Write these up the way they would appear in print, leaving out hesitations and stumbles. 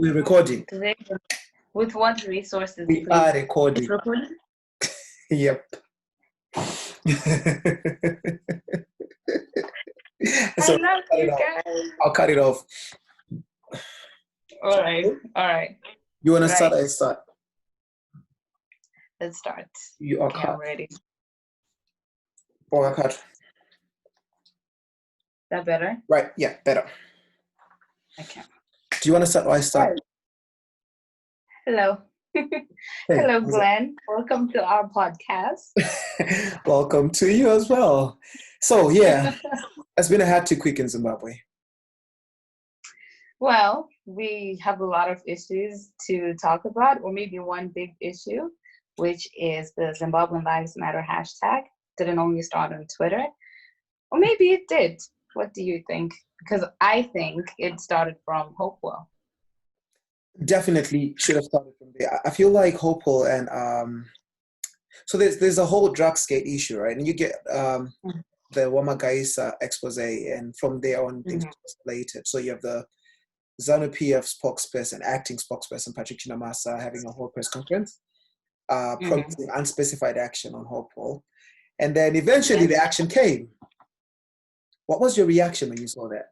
We're recording. Today, with what resources, We please? are It's recording. recording? Yep. I So love cut it you off. guys. I'll cut it off. All right. You want to start? Right. I start. Let's start. You are Okay, cut. I'm ready. Oh, I cut. That better? Right. Yeah, better. Okay. Do you want to start or I start? Right. Hello. Hey, Hello, how's Glen. Welcome to our podcast. it? Welcome to you as well. So, yeah, it's been a hard 2 weeks in Zimbabwe. Well, we have a lot of issues to talk about, or maybe one big issue, which is the Zimbabwean Lives Matter hashtag. Didn't only start on Twitter, or maybe it did. What do you think? Because I think it started from Hopewell. Definitely should have started from there. I feel like Hopewell and so there's a whole drugskate issue, right? And you get the Wamagaisa expose, and from there on things escalated. So you have the ZANU-PF spokesperson, acting spokesperson Patrick Chinamasa having a whole press conference, promising unspecified action on Hopewell, and then eventually the action came. What was your reaction when you saw that?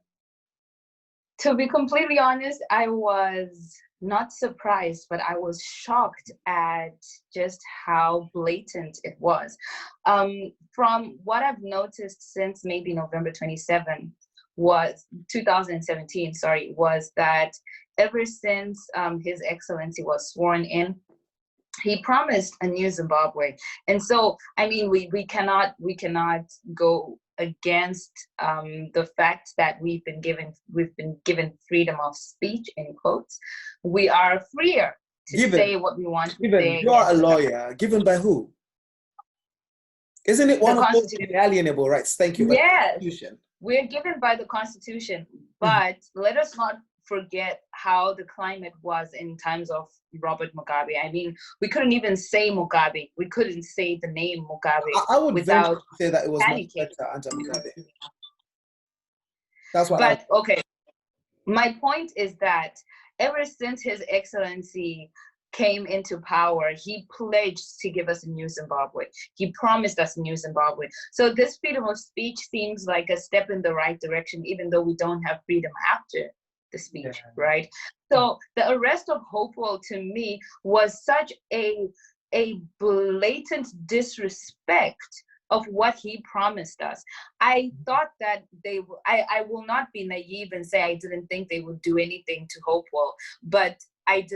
To be completely honest, I was not surprised, but I was shocked at just how blatant it was. From what I've noticed since maybe November 2017, was that ever since His Excellency was sworn in, he promised a new Zimbabwe. And so, I mean, we cannot go against the fact that we've been given freedom of speech, in quotes. We are freer to say what we want to say. You are a lawyer. Given by who? Isn't it one of those inalienable rights? Thank you. Yes, we're given by the Constitution, but let us not forget how the climate was in times of Robert Mugabe. I mean, we couldn't even say Mugabe. We couldn't say the name Mugabe. I would without say that it was much better under Mugabe. That's what. Okay, my point is that ever since His Excellency came into power, he pledged to give us a new Zimbabwe. He promised us a new Zimbabwe. So this freedom of speech seems like a step in the right direction, even though we don't have freedom after the speech, right? So the arrest of Hopewell, to me, was such a blatant disrespect of what he promised us. I thought that I will not be naive and say I didn't think they would do anything to Hopewell, but I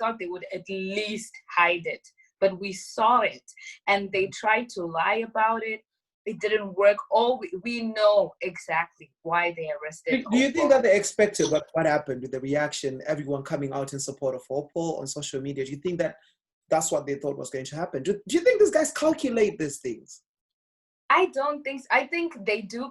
thought they would at least hide it. But we saw it, and they tried to lie about it. It didn't work. We know exactly why they arrested Hopewell. Do you think that they expected what happened with the reaction, everyone coming out in support of Hopewell on social media? Do you think that that's what they thought was going to happen? Do you think these guys calculate these things? I don't think so. I think they do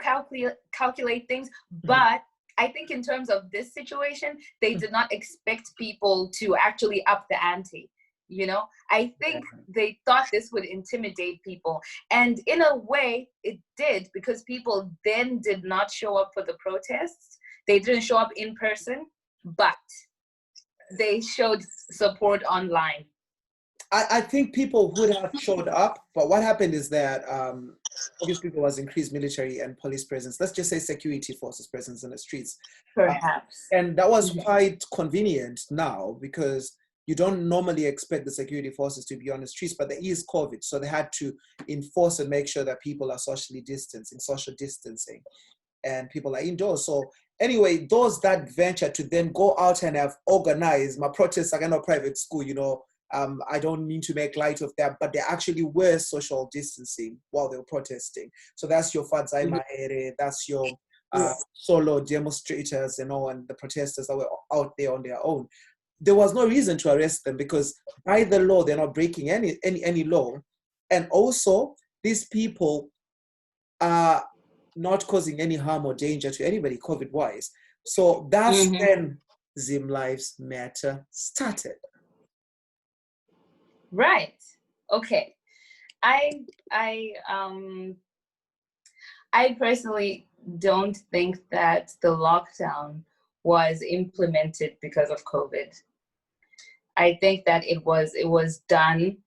calculate things, but I think in terms of this situation, they did not expect people to actually up the ante. You know, I think they thought this would intimidate people. And in a way, it did, because people then did not show up for the protests. They didn't show up in person, but they showed support online. I think people would have showed up, but what happened is that obviously there was increased military and police presence. Let's just say security forces presence in the streets. Perhaps. And that was quite convenient now, because you don't normally expect the security forces to be on the streets, but there is COVID. So they had to enforce and make sure that people are social distancing, and people are indoors. So anyway, those that venture to then go out and have organized my protests against a private school, you know, I don't mean to make light of that, but they actually were social distancing while they were protesting. So that's your Fadzai Maere, that's your solo demonstrators, you know, and the protesters that were out there on their own. There was no reason to arrest them, because by the law, they're not breaking any law. And also, these people are not causing any harm or danger to anybody COVID-wise. So that's when Zim Lives Matter started. Right. Okay. I personally don't think that the lockdown was implemented because of COVID. I think that it was done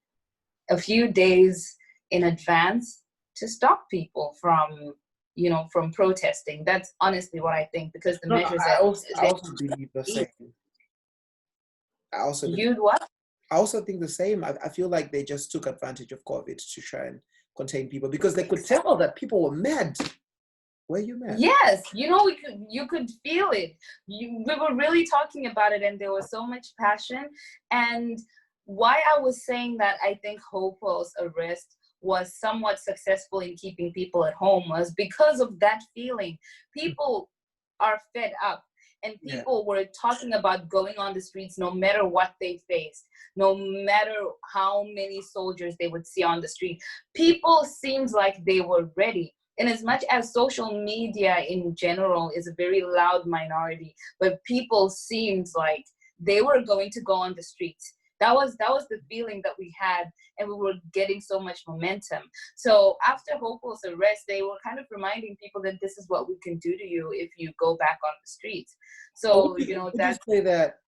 a few days in advance to stop people from, from protesting. That's honestly what I think, because the No, no, measures I that also believe the same. you'd what? I also think the same. I feel like they just took advantage of COVID to try and contain people because they could tell that people were mad. Were you mad? Yes, you could feel it. We were really talking about it, and there was so much passion. And why I was saying that I think Hopewell's arrest was somewhat successful in keeping people at home was because of that feeling. People are fed up, and Yeah. people were talking about going on the streets no matter what they faced, no matter how many soldiers they would see on the street. People seemed like they were ready. And as much as social media in general is a very loud minority, but people seemed like they were going to go on the streets. That was the feeling that we had, and we were getting so much momentum. So after Hopewell's arrest, they were kind of reminding people that this is what we can do to you if you go back on the streets. So Would you say that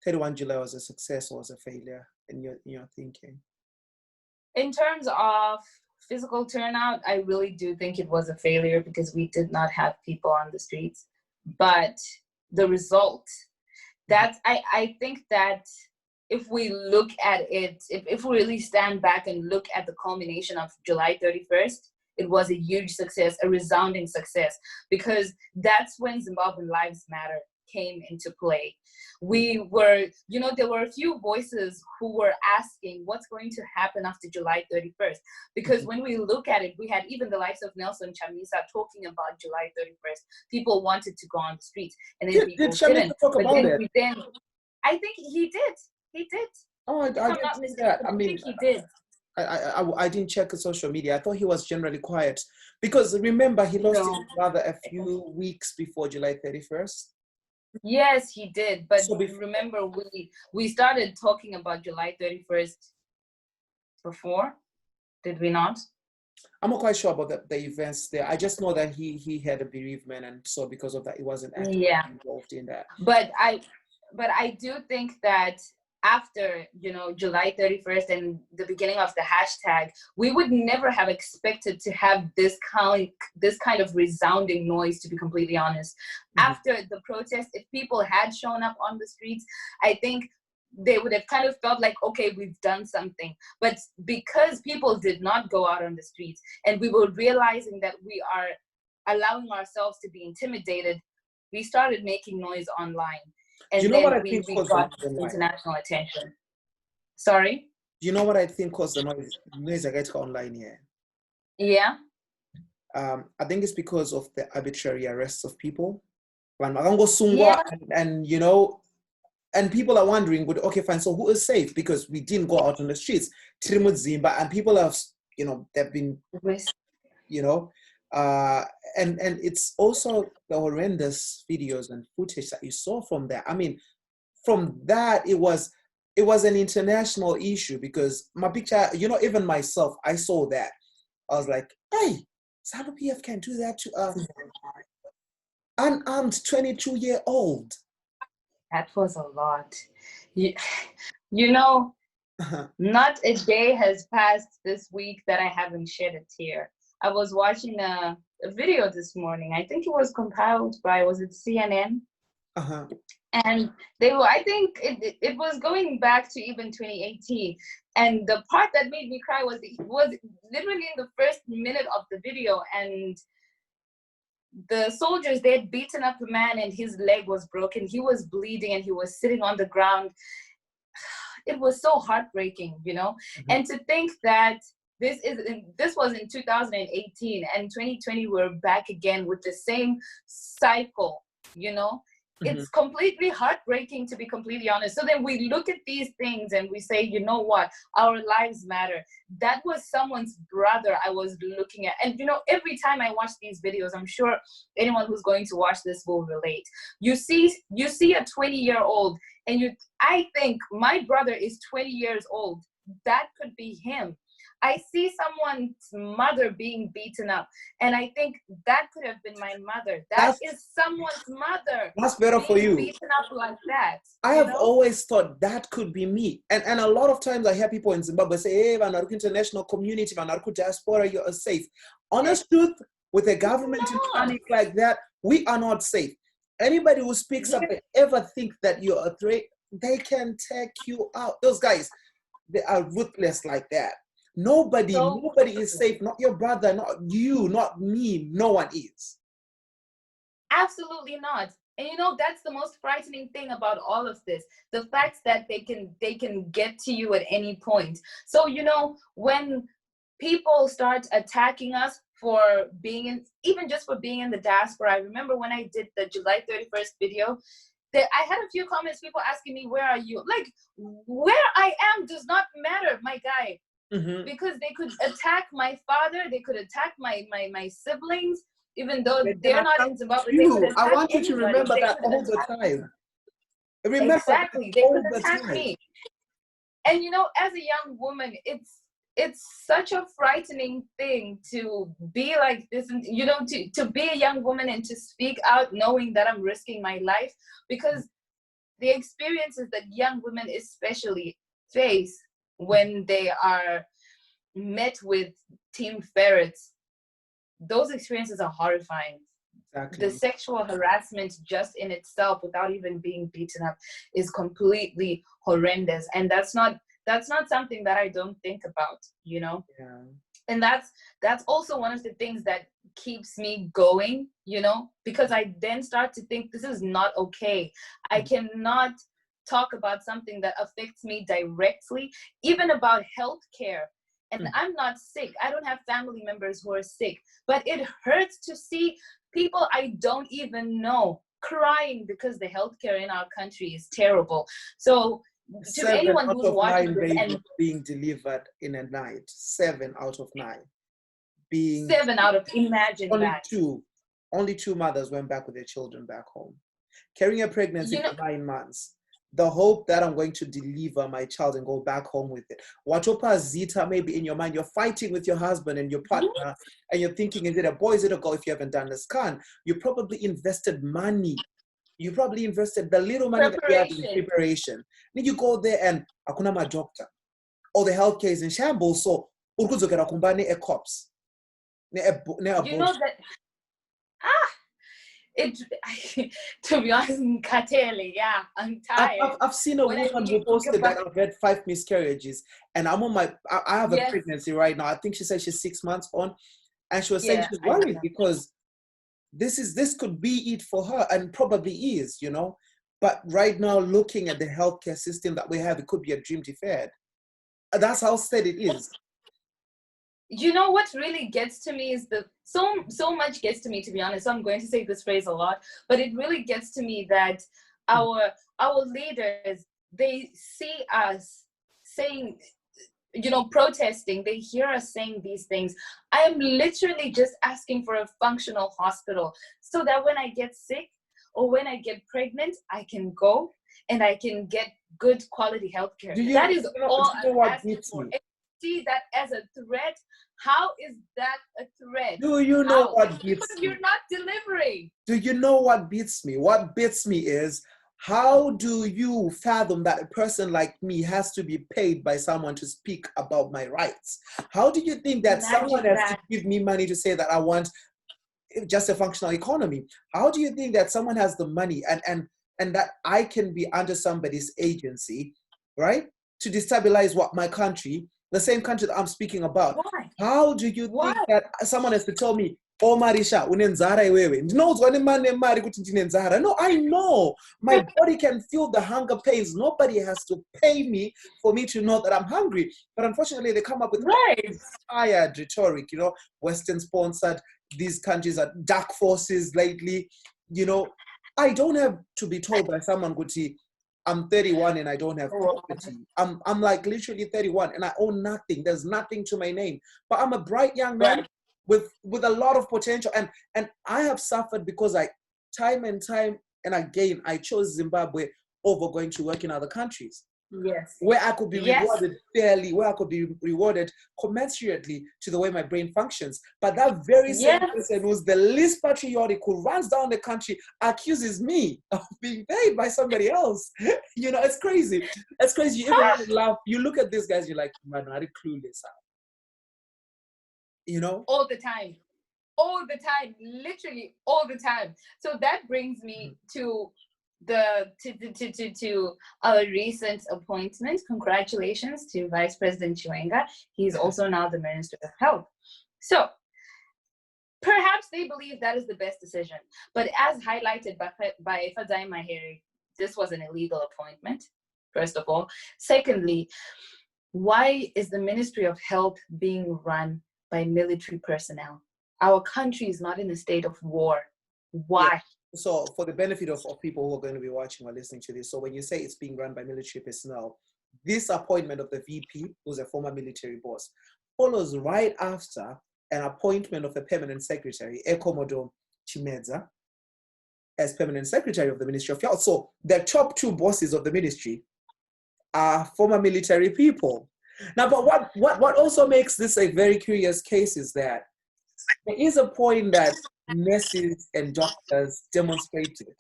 31 July was a success or was a failure in your thinking? In terms of physical turnout, I really do think it was a failure because we did not have people on the streets. But the result, I think that if we look at it, if we really stand back and look at the culmination of July 31st, it was a huge success, a resounding success, because that's when Zimbabwean Lives Matter came into play. We were, there were a few voices who were asking what's going to happen after July 31st. Because when we look at it, we had even the likes of Nelson Chamisa talking about July 31st. People wanted to go on the streets, and then people Did Chamisa didn't. talk about it? I think he did. He did. Oh, I didn't see that. I mean, think he did. I didn't check his social media. I thought he was generally quiet because remember he lost his brother a few weeks before July 31st. Yes, he did. But So remember, we started talking about July 31st before, did we not? I'm not quite sure about the events there. I just know that he had a bereavement, and so because of that, he wasn't actually involved in that. But I do think that after July 31st and the beginning of the hashtag, we would never have expected to have this kind of resounding noise, to be completely honest. After the protest, if people had shown up on the streets, I think they would have kind of felt like, okay, we've done something. But because people did not go out on the streets, and we were realizing that we are allowing ourselves to be intimidated, we started making noise online. And then we got international attention. Sorry? Do you know what I think caused the noise I get online here? Yeah. I think it's because of the arbitrary arrests of people. And and people are wondering, okay, fine, so who is safe? Because we didn't go out on the streets. And people have, they've been, and it's also the horrendous videos and footage that you saw from there. I mean, from that, it was an international issue because my picture, even myself, I saw that. I was like, hey, ZANU-PF can do that to an unarmed 22-year-old. That was a lot. Not a day has passed this week that I haven't shed a tear. I was watching a video this morning. I think it was compiled by, was it CNN? And I think it was going back to even 2018. And the part that made me cry was literally in the first minute of the video. And the soldiers, they had beaten up a man and his leg was broken. He was bleeding and he was sitting on the ground. It was so heartbreaking, And to think that this was in 2018 and 2020 we're back again with the same cycle, It's completely heartbreaking, to be completely honest. So then we look at these things and we say, you know what, our lives matter. That was someone's brother I was looking at. And every time I watch these videos, I'm sure anyone who's going to watch this will relate. You see a 20-year-old and I think my brother is 20 years old. That could be him. I see someone's mother being beaten up, and I think that could have been my mother. That is someone's mother. That's better for you. Beaten up like that. I have always thought that could be me. And a lot of times I hear people in Zimbabwe say, hey, Vanaruku international community, Vanaruku diaspora, you're safe. Honest truth, with a government in panic like that, we are not safe. Anybody who speaks up and ever think that you're a threat, they can take you out. Those guys, they are ruthless like that. Nobody is safe. Not your brother, not you, not me. No one is. Absolutely not. And you know, that's the most frightening thing about all of this. The fact that they can get to you at any point. So, you know, when people start attacking us for being in, even just for being in the diaspora, I remember when I did the July 31st video, that I had a few comments, people asking me, where are you? Like, where I am does not matter, my guy. Mm-hmm. Because they could attack my father, they could attack my siblings, even though they're not in Zimbabwe. I want you to remember that all the time. Remember exactly, they could attack me. And you know, as a young woman, it's such a frightening thing to be like this, and you know, to be a young woman and to speak out knowing that I'm risking my life, because the experiences that young women especially face when they are met with team ferrets, those experiences are horrifying. Exactly. The sexual harassment just in itself, without even being beaten up, is completely horrendous. And that's not something that I don't think about, you know? Yeah. And that's also one of the things that keeps me going, you know, because I then start to think this is not okay. I cannot talk about something that affects me directly, even about healthcare. And I'm not sick. I don't have family members who are sick, but it hurts to see people I don't even know crying because the healthcare in our country is terrible. So to anyone who's watching this and being delivered in a night, 7 out of 9 being 7 out of, imagine that. Only two mothers went back with their children back home. Carrying a pregnancy for 9 months. The hope that I'm going to deliver my child and go back home with it. Watopa Zita, maybe in your mind, you're fighting with your husband and your partner, and you're thinking, is it a boy, is it a girl? If you haven't done the scan, you probably invested money. You probably invested the little money that you have in preparation. Then you go there and akuna my doctor. Or the healthcare is in shambles, so urkuzokera kumbane a cops. You know that to be honest, yeah, I'm tired. I've seen a woman who posted that I've had 5 miscarriages, and I'm on I have a pregnancy right now. I think she said she's 6 months on, and she was saying she's worried because this could be it for her, and probably is, you know. But right now, looking at the healthcare system that we have, it could be a dream deferred. That's how sad it is. You know what really gets to me is so much gets to me, to be honest. So I'm going to say this phrase a lot, but it really gets to me that our leaders, they see us saying, you know, protesting, they hear us saying these things. I am literally just asking for a functional hospital so that when I get sick or when I get pregnant, I can go and I can get good quality healthcare. That is all I'm asking for. See that as a threat. How is that a threat? Do you know what beats me? Because you're not delivering. Do you know what beats me? What beats me is, how do you fathom that a person like me has to be paid by someone to speak about my rights? How do you think that someone has to give me money to say that I want just a functional economy? How do you think that someone has the money and that I can be under somebody's agency, right, to destabilize my country, the same country that I'm speaking about? Why? How do you think that someone has to tell me, oh Marisha, unenzara iwewe? No, I know. My body can feel the hunger pains. Nobody has to pay me for me to know that I'm hungry. But unfortunately, they come up with tired rhetoric, you know, Western sponsored, these countries are dark forces lately. You know, I don't have to be told by someone, Guti, I'm 31 and I don't have property. I'm like literally 31 and I own nothing. There's nothing to my name. But I'm a bright young man with a lot of potential. And I have suffered because time and again, I chose Zimbabwe over going to work in other countries. Yes. where I could be Yes. rewarded fairly, where I could be rewarded commensurately to the way my brain functions. But that very same Yes. person who's the least patriotic, who runs down the country, accuses me of being paid by somebody else. You know, it's crazy. It's crazy. You even laugh. You look at these guys, you're like, man, are they clueless? You know? All the time. All the time. Literally all the time. So that brings me to our recent appointment. Congratulations to Vice President Chiwenga. He's also now the Minister of Health. So perhaps they believe that is the best decision. But as highlighted by Fadai Mahiri, this was an illegal appointment, first of all. Secondly, why is the Ministry of Health being run by military personnel? Our country is not in a state of war. Why? Yeah. So for the benefit of people who are going to be watching or listening to this, so when you say it's being run by military personnel, this appointment of the VP, who's a former military boss, follows right after an appointment of the permanent secretary, Ekomodo Chimedza, as permanent secretary of the Ministry of Health. So the top two bosses of the ministry are former military people. Now, but what also makes this a very curious case is that there is a point that nurses and doctors demonstrated,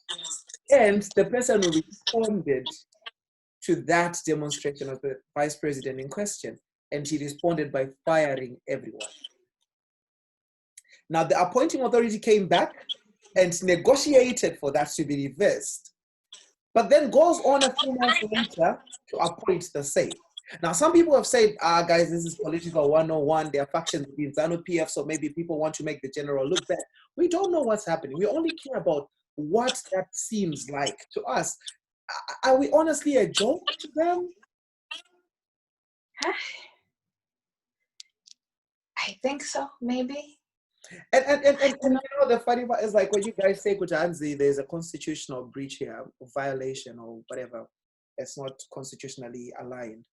and the person who responded to that demonstration was the vice president in question, and he responded by firing everyone. Now, the appointing authority came back and negotiated for that to be reversed, but then goes on a few months later to appoint the same. Now, some people have said, guys, this is political 101. There are factions within ZANU-PF, so maybe people want to make the general look bad. We don't know what's happening. We only care about what that seems like to us. Are we honestly a joke to them? I think so, maybe. And you know, the funny part is like when you guys say Kutanzi, there's a constitutional breach here, violation or whatever. It's not constitutionally aligned.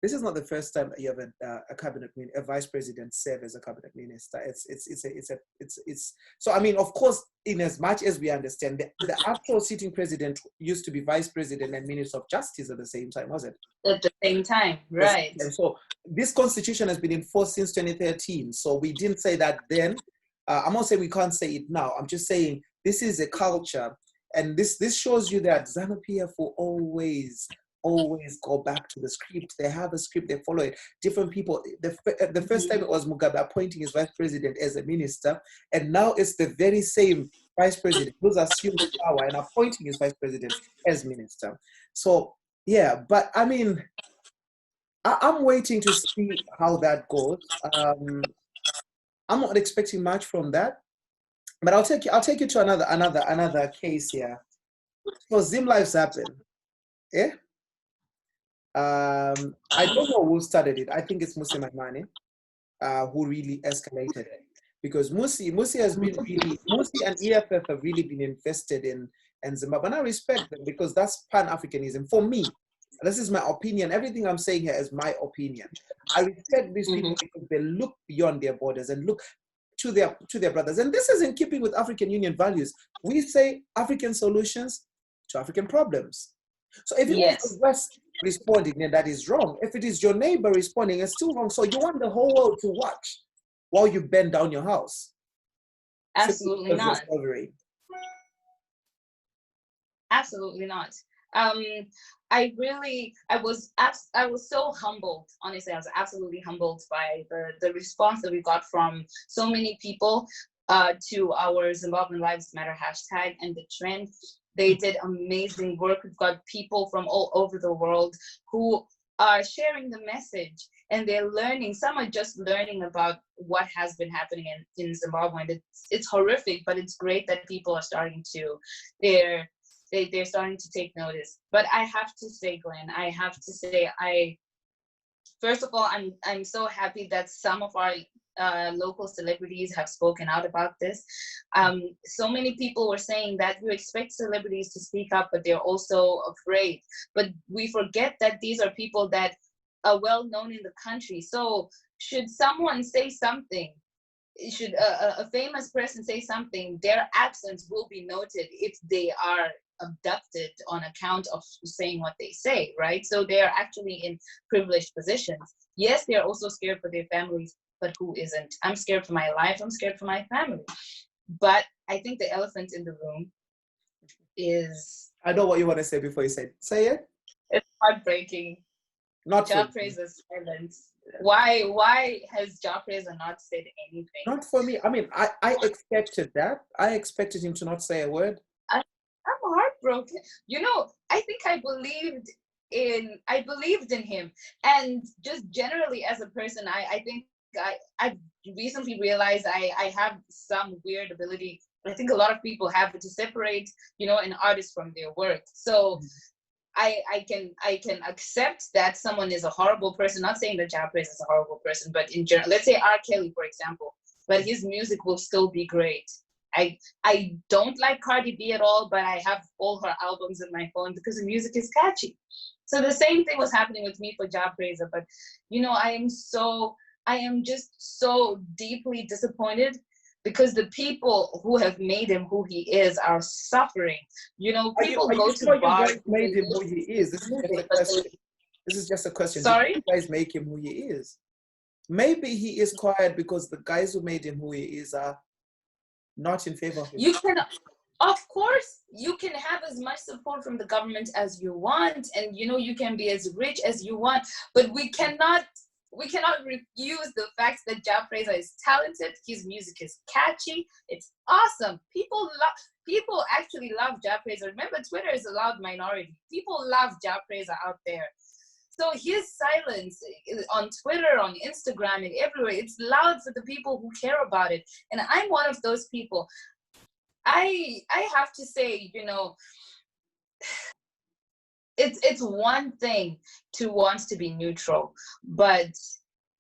This is not the first time you have a cabinet, a vice president serve as a cabinet minister. It's so. I mean, of course, in as much as we understand, the actual sitting president used to be vice president and minister of justice at the same time, was it? At the same time, right? And so this constitution has been enforced since 2013. So we didn't say that then. I'm not saying we can't say it now. I'm just saying this is a culture, and this shows you that ZANU-PF will always go back to the script. They have a script, they follow it. Different people, the first time it was Mugabe appointing his vice president as a minister, and now it's the very same vice president who's assumed power and appointing his vice president as minister. So yeah, but I mean, I'm waiting to see how that goes. I'm not expecting much from that, but I'll take you to another case here. So Zim lives happen. Yeah. I don't know who started it. I think it's Musi Maimane, who really escalated it, because Musi has been really, Musi and EFF have really been invested in Zimbabwe, and I respect them because that's Pan-Africanism. For me, this is my opinion. Everything I'm saying here is my opinion. I respect these people because they look beyond their borders and look to their brothers, and this is in keeping with African Union values. We say African solutions to African problems. So if it was the West responding, then that is wrong. If it is your neighbor responding, it's still wrong. So you want the whole world to watch while you burn down your house? Absolutely not. Absolutely not. I was so humbled. Honestly, I was absolutely humbled by the response that we got from so many people to our Zimbabwean Lives Matter hashtag and the trend. They did amazing work. We've got people from all over the world who are sharing the message, and they're learning. Some are just learning about what has been happening in Zimbabwe. And it's horrific, but it's great that people are starting to, they're starting to take notice. But I have to say, Glenn, first of all, I'm so happy that some of our local celebrities have spoken out about this. So many people were saying that you expect celebrities to speak up, but they're also afraid. But we forget that these are people that are well known in the country. So should someone say something, should a famous person say something, their absence will be noted if they are abducted on account of saying what they say, right? So they are actually in privileged positions. Yes, they are also scared for their families, but who isn't? I'm scared for my life. I'm scared for my family. But I think the elephant in the room is, I know what you want to say before you say it. it's heartbreaking. Not for Jah me. Praise is silent. Why has Jah Praise not said anything? Not for me. I mean, I expected that. I expected him to not say a word. I'm heartbroken. You know, I think I believed in him. And just generally as a person, I think I recently realized I have some weird ability. I think a lot of people have it to separate, an artist from their work. So I can accept that someone is a horrible person. Not saying that Jah Praise is a horrible person, but in general, let's say R. Kelly, for example, but his music will still be great. I don't like Cardi B at all, but I have all her albums in my phone because the music is catchy. So the same thing was happening with me for Jah Praise, but I am just so deeply disappointed because the people who have made him who he is are suffering. People Are go you to sure you bars. guys made him who he is? This is just a question. This is just a question. Sorry? Did you guys make him who he is? Maybe he is quiet because the guys who made him who he is are not in favor of him. Of course, you can have as much support from the government as you want, and you can be as rich as you want, but we cannot refuse the fact that Jah Praise is talented. His music is catchy. It's awesome. People actually love Jah Praise. Remember, Twitter is a loud minority. People love Jah Praise out there. So his silence on Twitter, on Instagram, and everywhere, it's loud for the people who care about it. And I'm one of those people. I have to say, it's one thing to want to be neutral, but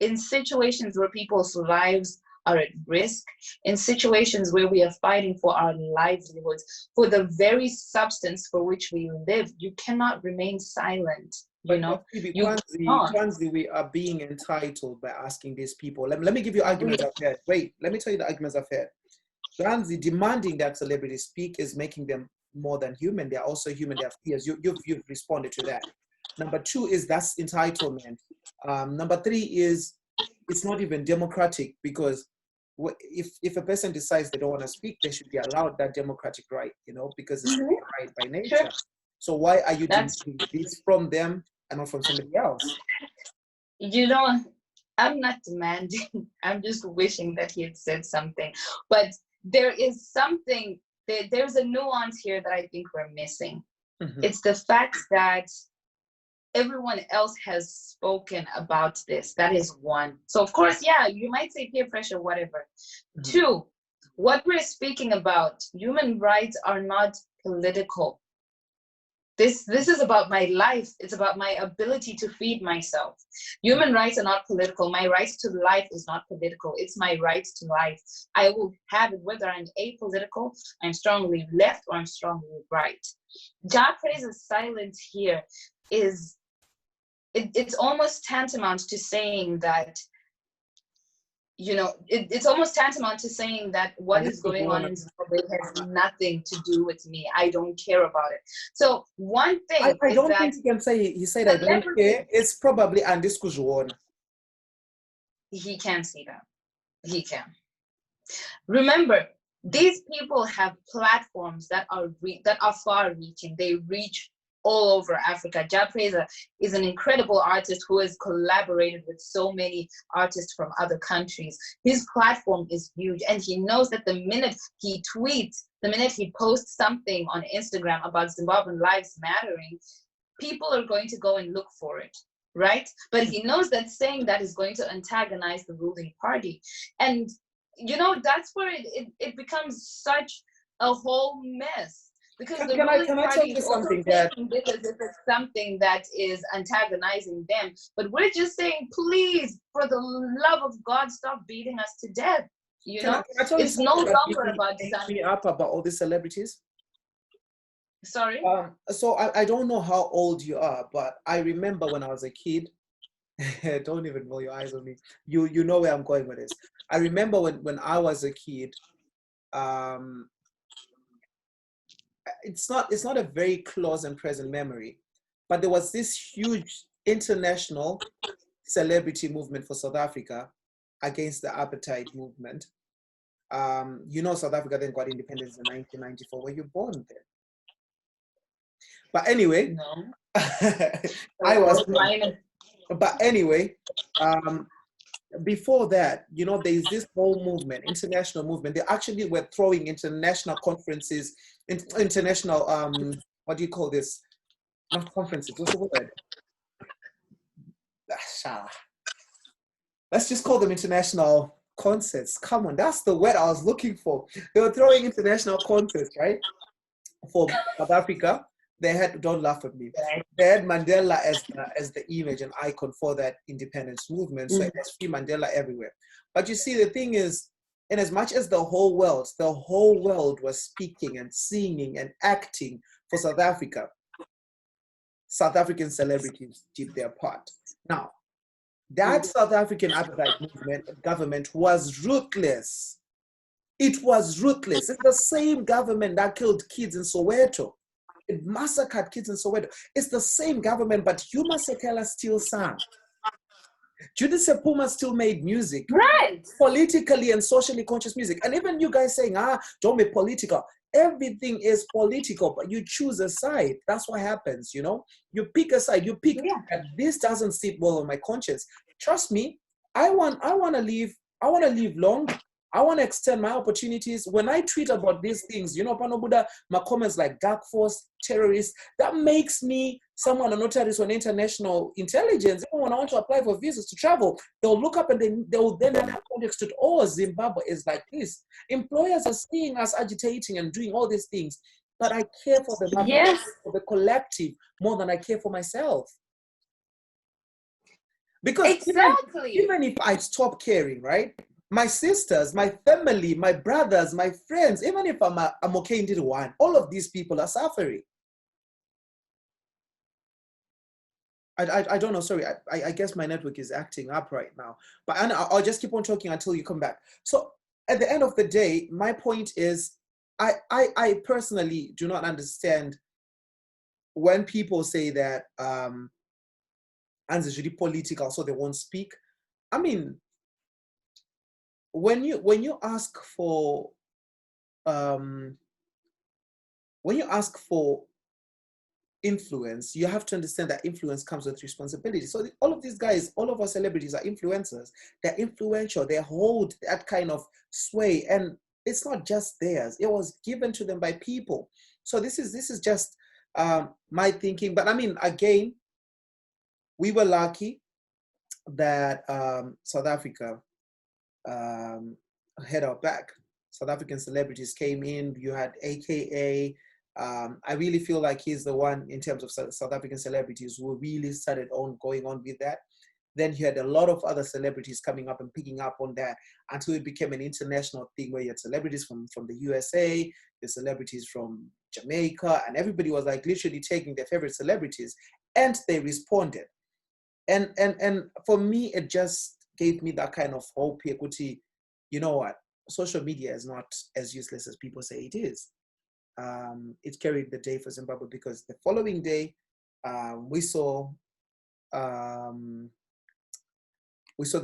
in situations where people's lives are at risk, in situations where we are fighting for our livelihoods, for the very substance for which we live, you cannot remain silent. Kwanzi, we are being entitled by asking these people. Let me give you arguments I've heard. Wait, let me tell you the arguments I've heard. Kwanzi, demanding that celebrities speak is making them more than human. They are also human. They have fears. You've responded to that. Number two is that's entitlement. Number three is it's not even democratic because if a person decides they don't want to speak, they should be allowed that democratic right, because it's their right by nature. Sure. So why are you demanding this from them and not from somebody else? I'm not demanding. I'm just wishing that he had said something. But there is something, there's a nuance here that I think we're missing. Mm-hmm. It's the fact that everyone else has spoken about this. That is one. So of course, yeah, you might say peer pressure, whatever. Mm-hmm. Two, what we're speaking about, human rights are not political. This is about my life. It's about my ability to feed myself. Human rights are not political. My right to life is not political. It's my right to life. I will have it whether I'm apolitical, I'm strongly left, or I'm strongly right. Jah Praise's silence here is, it's almost tantamount to saying that, it's almost tantamount to saying that what is going on in Zimbabwe has nothing to do with me. I don't care about it. So one thing I don't think you can say he said I don't care. It's probably Andiskujuona. He can see that. He can. Remember, these people have platforms that are far-reaching. They reach all over Africa. Jah Praise is an incredible artist who has collaborated with so many artists from other countries. His platform is huge, and he knows that the minute he tweets, the minute he posts something on Instagram about Zimbabwean lives mattering, people are going to go and look for it, right? But he knows that saying that is going to antagonize the ruling party. And, that's where it becomes such a whole mess. Because the ruling party is also taking this as if it's something that is antagonizing them. But we're just saying, please, for the love of God, stop beating us to death. It's no longer about me up about all these celebrities. Sorry? So I don't know how old you are, but I remember when I was a kid. Don't even roll your eyes on me. You know where I'm going with this. I remember when I was a kid, it's not a very close and present memory, but there was this huge international celebrity movement for South Africa against the apartheid movement. You know, South Africa then got independence in 1994. Were you born then? But anyway, No. I was. Mine. But anyway, before that, you know, there's this whole movement, international movement. They actually were throwing international conferences, international, what do you call this? Not conferences, what's the word? Let's just call them international concerts. Come on, that's the word I was looking for. They were throwing international concerts, right? For South Africa. They had, don't laugh at me, they had Mandela as the image and icon for that independence movement. So it was free Mandela everywhere. But you see, the thing is, in as much as the whole world was speaking and singing and acting for South Africa, South African celebrities did their part. Now, that South African apartheid movement government was ruthless. It was ruthless. It's the same government that killed kids in Soweto. It massacred kids in Soweto. It's the same government, but Huma Sekela still sang. Judith Sepuma still made music. Right. Politically and socially conscious music. And even you guys saying, don't be political. Everything is political, but you choose a side. That's what happens, you know? You pick a side. You pick that this doesn't sit well on my conscience. Trust me, I want to live long. I want to extend my opportunities. When I tweet about these things, you know, Panobuda, my comments like dark force, terrorists, that makes me someone, a notaris on international intelligence. Even when I want to apply for visas to travel, they'll look up and they'll then have context to, oh, Zimbabwe is like this. Employers are seeing us agitating and doing all these things, but I care for the for the collective more than I care for myself. Because even if I stop caring, right? My sisters, my family, my brothers, my friends, even if I'm okay in one, all of these people are suffering. I don't know, sorry, I guess my network is acting up right now. But Anna, I'll just keep on talking until you come back. So at the end of the day, my point is, I personally do not understand when people say that it's really political, so they won't speak. I mean, when you ask for influence, you have to understand that influence comes with responsibility. So all of these guys, all of our celebrities are influencers. They're influential. They hold that kind of sway, and it's not just theirs. It was given to them by people. So this is just my thinking. But I mean, again, we were lucky that South Africa had our back. South African celebrities came in. You had AKA. I really feel like he's the one in terms of South African celebrities who really started going on with that. Then you had a lot of other celebrities coming up and picking up on that until it became an international thing where you had celebrities from the USA, the celebrities from Jamaica, and everybody was like literally taking their favorite celebrities, and they responded. And for me, it just gave me that kind of hope, equity. You know what? Social media is not as useless as people say it is. It carried the day for Zimbabwe because the following day, we saw the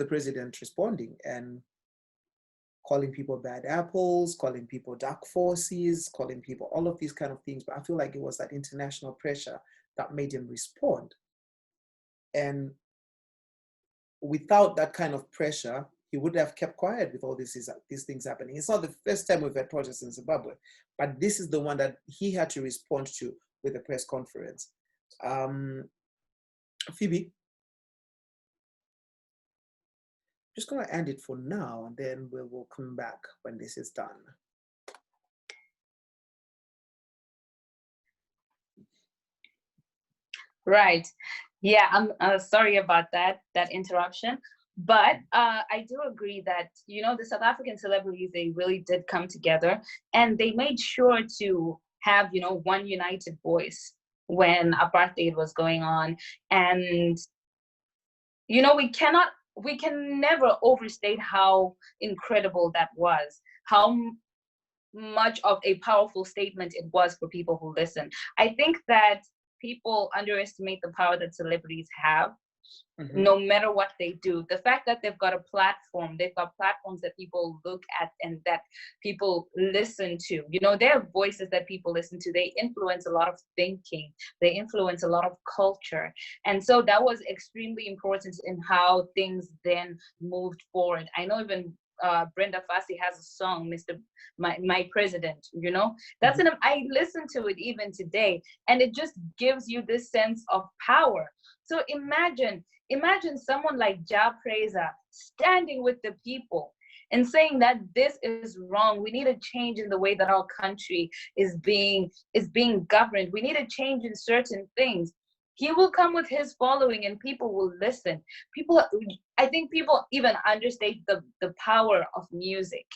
president responding and calling people bad apples, calling people dark forces, calling people all of these kind of things. But I feel like it was that international pressure that made him respond. And without that kind of pressure, he would have kept quiet with all these things happening. It's not the first time we've had protests in Zimbabwe, but this is the one that he had to respond to with a press conference. Phoebe, just gonna end it for now, and then we will come back when this is done. Right. Yeah, I'm sorry about that interruption. But I do agree that, you know, the South African celebrities, they really did come together and they made sure to have, you know, one united voice when apartheid was going on. And, you know, we can never overstate how incredible that was, how much of a powerful statement it was for people who listen. I think that people underestimate the power that celebrities have, no matter what they do. The fact that they've got a platform, they've got platforms that people look at and that people listen to. You know, they have voices that people listen to. They influence a lot of thinking. They influence a lot of culture. And so that was extremely important in how things then moved forward. I know even Brenda Fassie has a song, Mr. My President, you know, that's I listen to it even today, and it just gives you this sense of power. So imagine someone like Ja Preza standing with the people and saying that this is wrong. We need a change in the way that our country is being governed. We need a change in certain things. He will come with his following and people will listen. I think people even understate the power of music,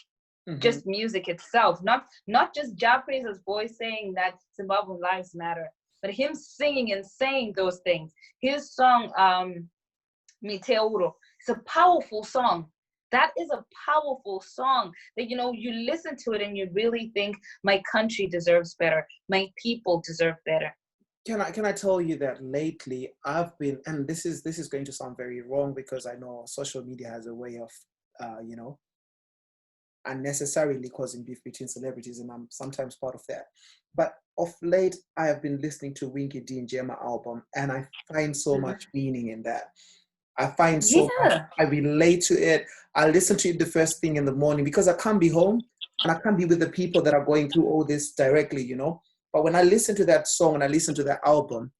just music itself, not just Ja Preza's voice saying that Zimbabwean lives matter, but him singing and saying those things. His song, Miteuro, it's a powerful song. That is a powerful song that, you know, you listen to it and you really think my country deserves better. My people deserve better. Can I tell you that lately I've been, and this is going to sound very wrong because I know social media has a way of, you know, unnecessarily causing beef between celebrities, and I'm sometimes part of that. But of late, I have been listening to Winky D and Gemma album, and I find so much meaning in that. I find so much, I relate to it. I listen to it the first thing in the morning because I can't be home and I can't be with the people that are going through all this directly, you know. But when I listen to that song and I listen to that album,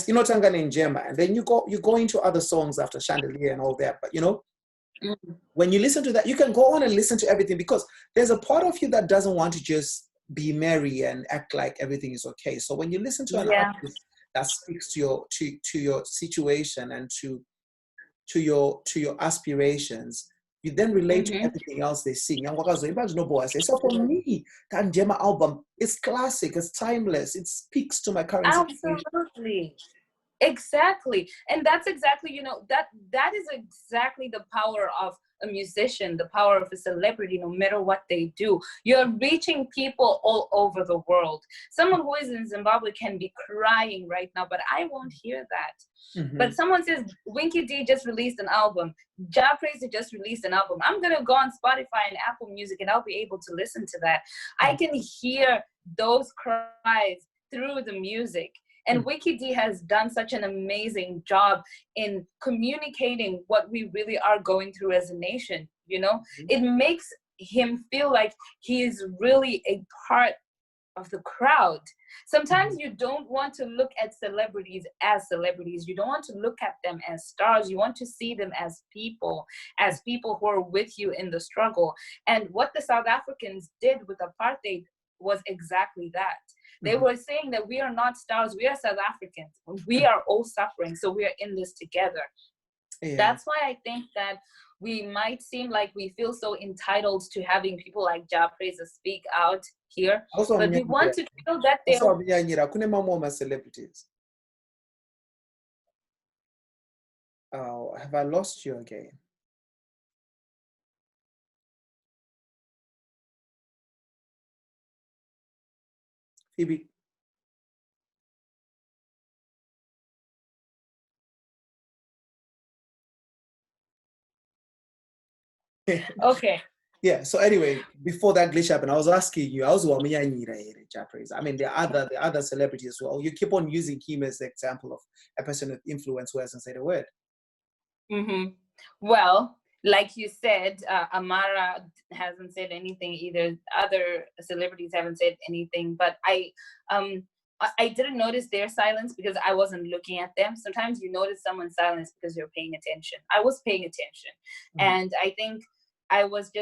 you know, Tangana and Gemma, and then you go into other songs after Chandelier and all that. But you know, when you listen to that, you can go on and listen to everything because there's a part of you that doesn't want to just be merry and act like everything is okay. So when you listen to an artist that speaks to your situation and to your aspirations, you then relate to everything else they sing. So for me, that Gemma album is classic, it's timeless, it speaks to my current situation. Absolutely. Exactly. And that's exactly, you know, that is exactly the power of a musician, the power of a celebrity, no matter what they do. You're reaching people all over the world. Someone who is in Zimbabwe can be crying right now, but I won't hear that. But someone says, Winky D just released an album. Ja Preza just released an album. I'm going to go on Spotify and Apple Music and I'll be able to listen to that. I can hear those cries through the music. And Winky D has done such an amazing job in communicating what we really are going through as a nation, you know? It makes him feel like he is really a part of the crowd. Sometimes you don't want to look at celebrities as celebrities. You don't want to look at them as stars. You want to see them as people who are with you in the struggle. And what the South Africans did with apartheid was exactly that. They were saying that we are not stars, we are South Africans. We are all suffering, so we are in this together. That's why I think that we might seem like we feel so entitled to having people like Ja Preza speak out here, but we want to feel that they are celebrities. Oh, have I lost you again? Phoebe. Okay. Yeah, so anyway, before that glitch happened, I was asking you, I was Ja Preza. I mean, there are other celebrities as well. You keep on using him as the example of a person with influence who hasn't said a word. Well, like you said, Amara hasn't said anything either. Other celebrities haven't said anything, but I didn't notice their silence because I wasn't looking at them. Sometimes you notice someone's silence because you're paying attention. I was paying attention. And I think I was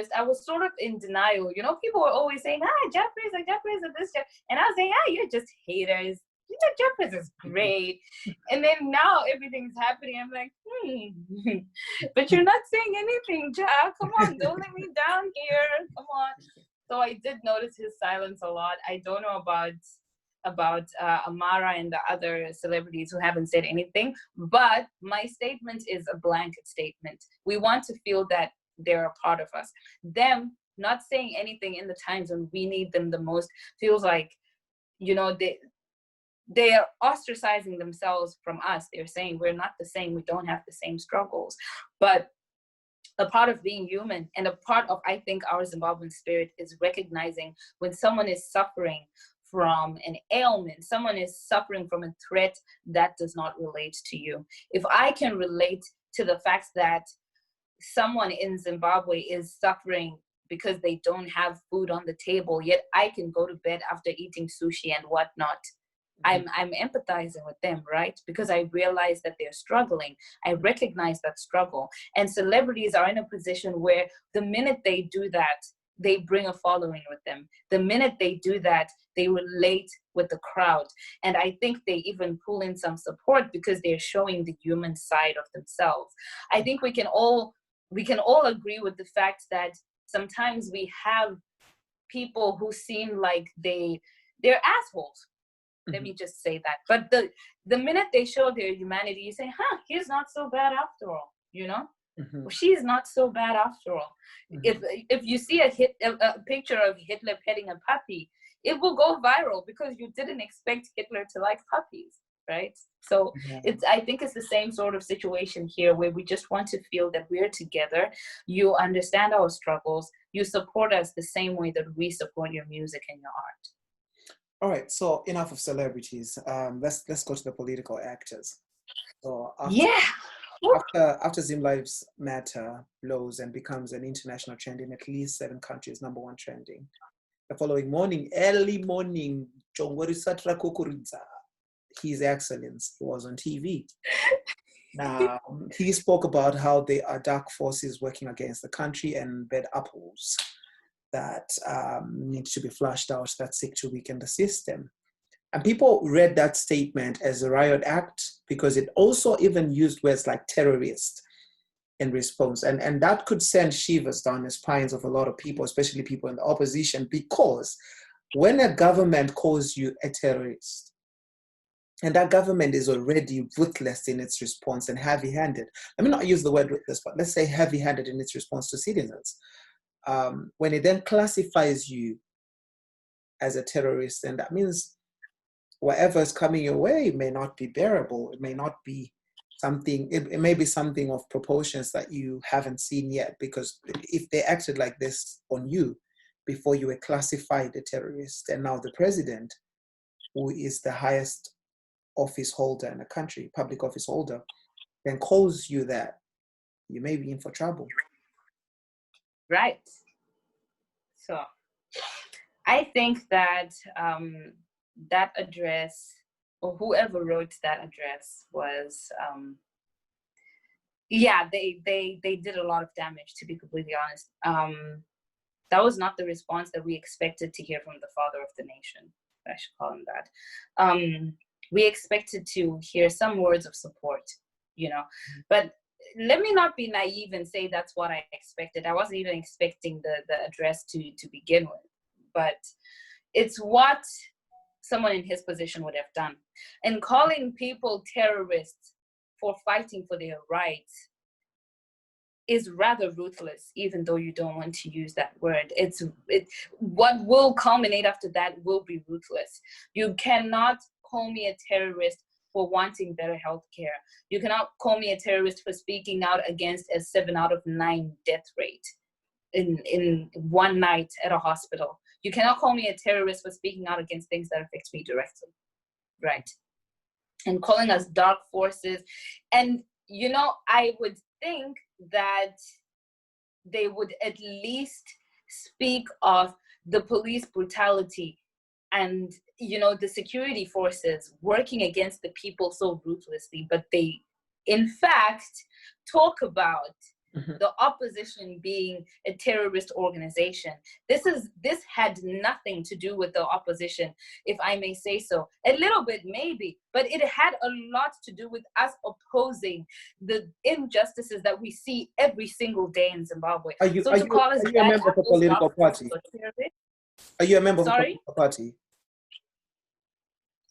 sort of in denial. You know, people were always saying, Ja Preza, this, and I was saying, you're just haters. You know, Ja Preza is great. And then now everything's happening. I'm like, but you're not saying anything, Ja. Come on, don't let me down here. Come on. So I did notice his silence a lot. I don't know about Amara and the other celebrities who haven't said anything, but my statement is a blanket statement. We want to feel that they're a part of us. Them, not saying anything in the times when we need them the most, feels like, you know, they are ostracizing themselves from us. They're saying we're not the same, we don't have the same struggles. But a part of being human, and a part of, I think, our Zimbabwean spirit is recognizing when someone is suffering from an ailment, someone is suffering from a threat that does not relate to you. If I can relate to the fact that someone in Zimbabwe is suffering because they don't have food on the table, yet I can go to bed after eating sushi and whatnot, I'm empathizing with them, right? Because I realize that they're struggling. I recognize that struggle. And celebrities are in a position where the minute they do that, they bring a following with them. The minute they do that, they relate with the crowd. And I think they even pull in some support because they're showing the human side of themselves. I think we can all agree with the fact that sometimes we have people who seem like they're assholes. Let me just say that. But the minute they show their humanity, you say, he's not so bad after all, you know? Well, she's not so bad after all. If you see a picture of Hitler petting a puppy, it will go viral because you didn't expect Hitler to like puppies, right? So I think it's the same sort of situation here, where we just want to feel that we're together. You understand our struggles. You support us the same way that we support your music and your art. All right, so enough of celebrities. Let's go to the political actors. So after Zim Lives Matter blows and becomes an international trend in at least 7 countries, #1 trending, the following morning, early morning, Jongori Satra Kukuridza, His Excellence, he was on TV. Now, he spoke about how there are dark forces working against the country and bad apples that need to be flushed out, that seek to weaken the system. And people read that statement as a riot act because it also even used words like terrorist in response. And that could send shivers down the spines of a lot of people, especially people in the opposition, because when a government calls you a terrorist, and that government is already ruthless in its response and heavy-handed. Let me not use the word ruthless, but let's say heavy-handed in its response to citizens. When it then classifies you as a terrorist, and that means whatever is coming your way may not be bearable. It may not be something, it may be something of proportions that you haven't seen yet, because if they acted like this on you before you were classified a terrorist, and now the president, who is the highest office holder in the country, public office holder, then calls you that, you may be in for trouble. Right. So I think that that address, or whoever wrote that address, was they did a lot of damage, to be completely honest. That was not the response that we expected to hear from the father of the nation. I should call him that. We expected to hear some words of support, you know, but let me not be naive and say that's what I expected. I wasn't even expecting the address to begin with, but it's what someone in his position would have done. And calling people terrorists for fighting for their rights is rather ruthless, even though you don't want to use that word. What will culminate after that will be ruthless. You cannot call me a terrorist for wanting better health care. You cannot call me a terrorist for speaking out against a 7 out of 9 death rate in one night at a hospital. You cannot call me a terrorist for speaking out against things that affect me directly, right? And calling us dark forces. And, you know, I would think that they would at least speak of the police brutality and, you know, the security forces working against the people so ruthlessly, but they, in fact, talk about the opposition being a terrorist organization. This had nothing to do with the opposition, if I may say so. A little bit, maybe, but it had a lot to do with us opposing the injustices that we see every single day in Zimbabwe. Are you a member of a political party? Are you a member of a political party?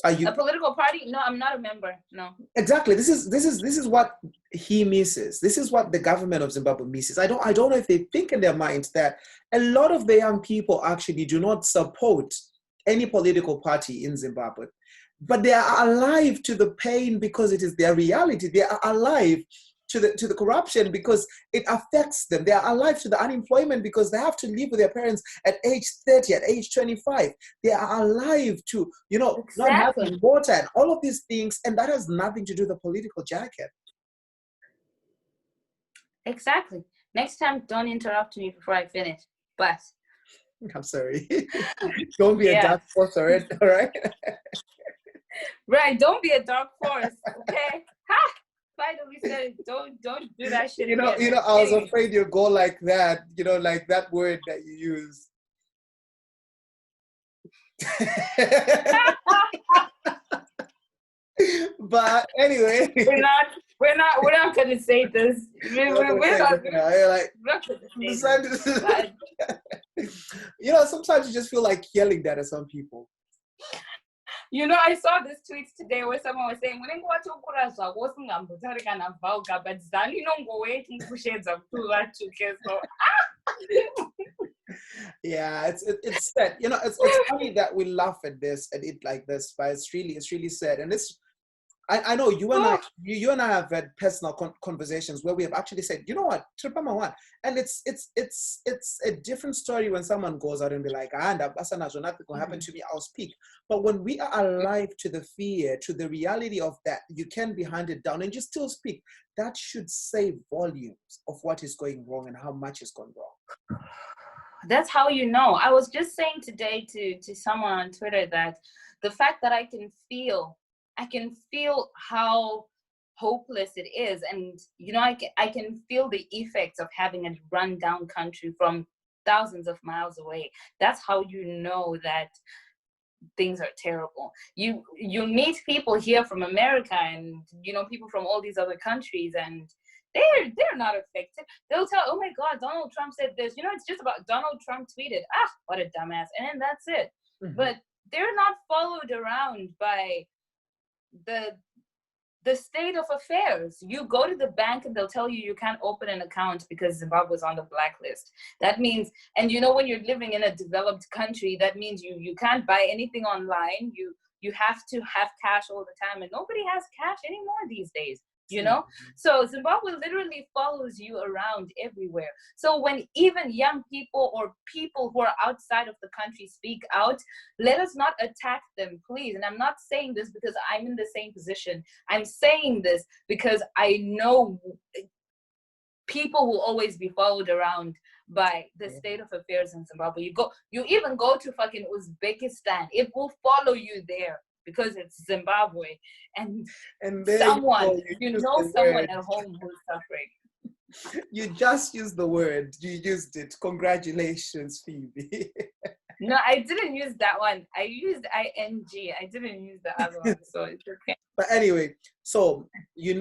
Are you a political party? No, I'm not a member. No. exactly? This is what he misses. This is what the government of Zimbabwe misses. I don't know if they think in their minds that a lot of the young people actually do not support any political party in Zimbabwe, but they are alive to the pain because it is their reality. They are alive to the corruption because it affects them. They are alive to the unemployment because they have to live with their parents at age 30, at age 25. They are alive to, not Exactly. having water and all of these things, and that has nothing to do with the political jacket. Exactly. Next time, don't interrupt me before I finish. But I'm sorry. Don't be a yeah, dark horse, all right? right. Don't be a dark horse, okay? Ha! Finally said it. Don't do that shit again. I was afraid you'd go like that, like that word that you use. But anyway, we're not gonna say this. We're not gonna say this. Sometimes you just feel like yelling that at some people. I saw this tweet today where someone was saying, yeah, it's sad. It's funny that we laugh at this and it like this, but it's really sad. And I know you and I have had personal conversations where we have actually said, you know what, Tripama one, and it's a different story when someone goes out and be like, nothing gonna happen to me, I'll speak. But when we are alive to the fear, to the reality of that, you can be handed down and you still speak. That should say volumes of what is going wrong and how much is going wrong. That's how you know. I was just saying today to someone on Twitter that the fact that I can feel how hopeless it is, and I can feel the effects of having a rundown country from thousands of miles away. That's how you know that things are terrible. You meet people here from America and people from all these other countries, and they're not affected. They'll tell, oh my God, Donald Trump said this. It's just about Donald Trump tweeted. What a dumbass, and then that's it. Mm-hmm. But they're not followed around by the state of affairs. You go to the bank and they'll tell you can't open an account because Zimbabwe's on the blacklist. That means, and when you're living in a developed country, that means you can't buy anything online. You have to have cash all the time, and nobody has cash anymore these days. So Zimbabwe literally follows you around everywhere. So when even young people or people who are outside of the country speak out, let us not attack them, please. And I'm not saying this because I'm in the same position. I'm saying this because I know people will always be followed around by the state of affairs in Zimbabwe. You even go to fucking Uzbekistan, it will follow you there. Because it's Zimbabwe, and someone, someone at home who's suffering. You just used the word. You used it. Congratulations, Phoebe. No, I didn't use that one. I used ing. I didn't use the other one, so it's okay. But anyway, so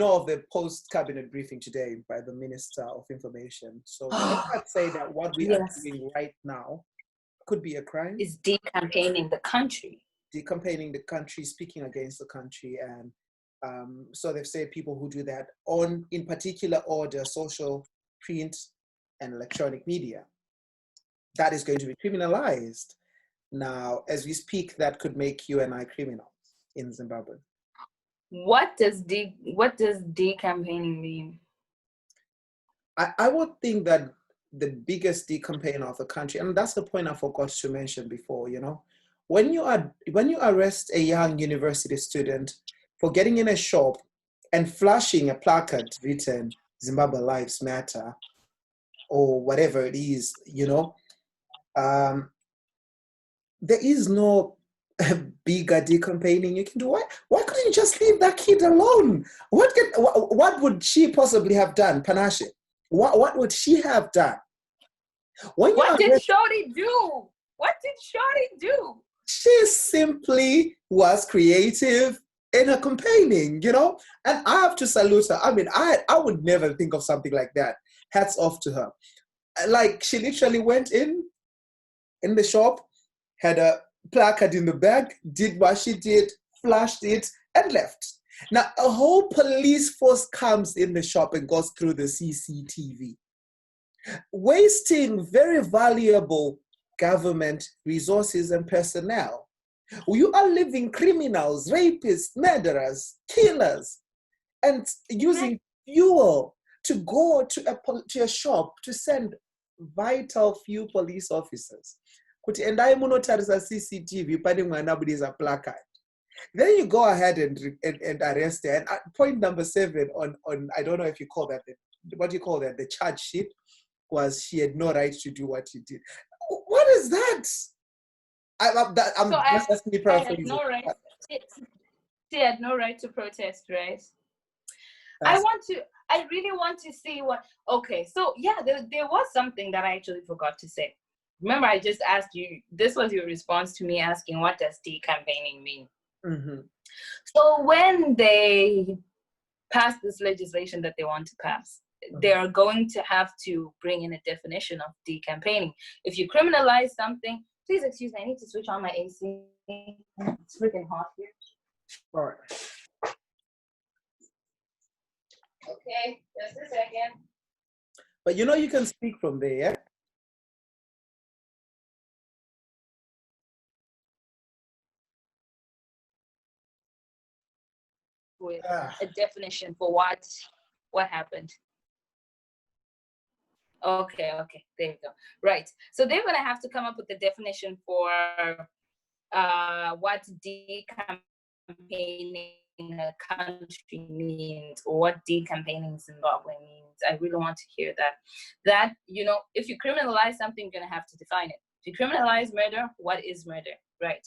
of the post-cabinet briefing today by the Minister of Information. So let's say that what we are doing right now could be a crime. Is decampaigning the country. Decampaigning the country, speaking against the country, and so they've said people who do that on, in particular order, social, print, and electronic media, that is going to be criminalized. Now, as we speak, that could make you and I criminals in Zimbabwe. What does decampaigning mean? I would think that the biggest decampaign of the country, and that's the point I forgot to mention before, when you arrest a young university student for getting in a shop and flashing a placard written Zimbabwe Lives Matter or whatever it is, there is no bigger decampaigning you can do. Why couldn't you just leave that kid alone? What would she possibly have done, Panache? What would she have done? What did Shorty do? What did Shorty do? She simply was creative in her campaigning, and I have to salute her. I mean, I would never think of something like that. Hats off to her. Like, she literally went in the shop, had a placard in the bag, did what she did, flashed it, and left. Now, a whole police force comes in the shop and goes through the CCTV, wasting very valuable government resources and personnel. You are leaving criminals, rapists, murderers, killers, and using fuel to go to a shop to send vital few police officers. Kuti endai munotarisa CCTV pane mwana aburitsa placard. Then you go ahead and arrest her. And point number 7 on I don't know if you call that what do you call that, the charge sheet, was she had no right to do what she did. What is that? I'm just asking you paraphrasing. No right. She had no right to protest, right? I really want to see what. Okay, so yeah, there was something that I actually forgot to say. Remember, I just asked you. This was your response to me asking, "What does decampaigning mean?" Mm-hmm. So when they pass this legislation that they want to pass, they are going to have to bring in a definition of decampaigning. If you criminalize something, please excuse me, I need to switch on my AC. It's freaking hot here. All right. Okay, just a second. But you can speak from there, yeah? With a definition for what happened. Okay, there you go. Right. So they're going to have to come up with a definition for what decampaigning a country means, or what decampaigning Zimbabwe means. I really want to hear that. That, if you criminalize something, you're going to have to define it. If you criminalize murder, what is murder? Right.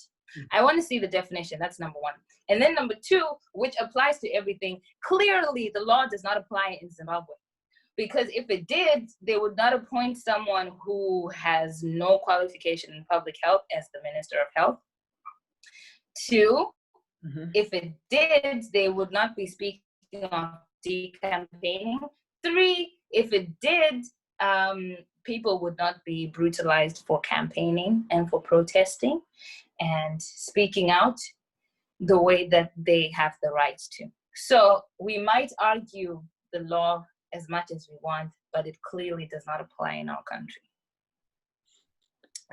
I want to see the definition. That's number 1. And then number 2, which applies to everything. Clearly, the law does not apply in Zimbabwe. Because if it did, they would not appoint someone who has no qualification in public health as the Minister of Health. 2, if it did, they would not be speaking of decampaigning. 3, if it did, people would not be brutalized for campaigning and for protesting and speaking out the way that they have the rights to. So we might argue the law as much as we want, but it clearly does not apply in our country.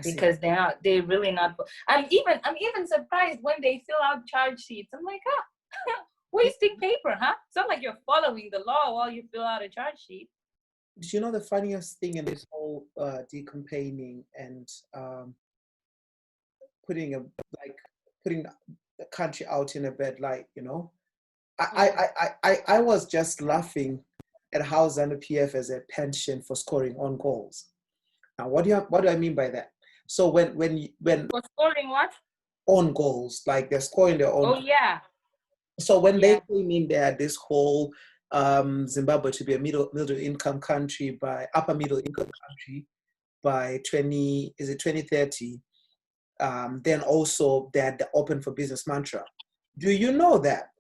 Because they're really not. I'm even surprised when they fill out charge sheets. I'm like, wasting paper, huh? It's not like you're following the law while you fill out a charge sheet. Did you know the funniest thing in this whole decampaigning and putting the country out in a bad light, I was just laughing at how ZANU-PF has a penchant for scoring on goals. Now, what do I mean by that? So when for scoring what? On goals, like they're scoring their own. Oh yeah. So when they came in, they had this whole Zimbabwe to be a middle income country upper middle income country by 2030. Then also they had the open for business mantra. Do you know that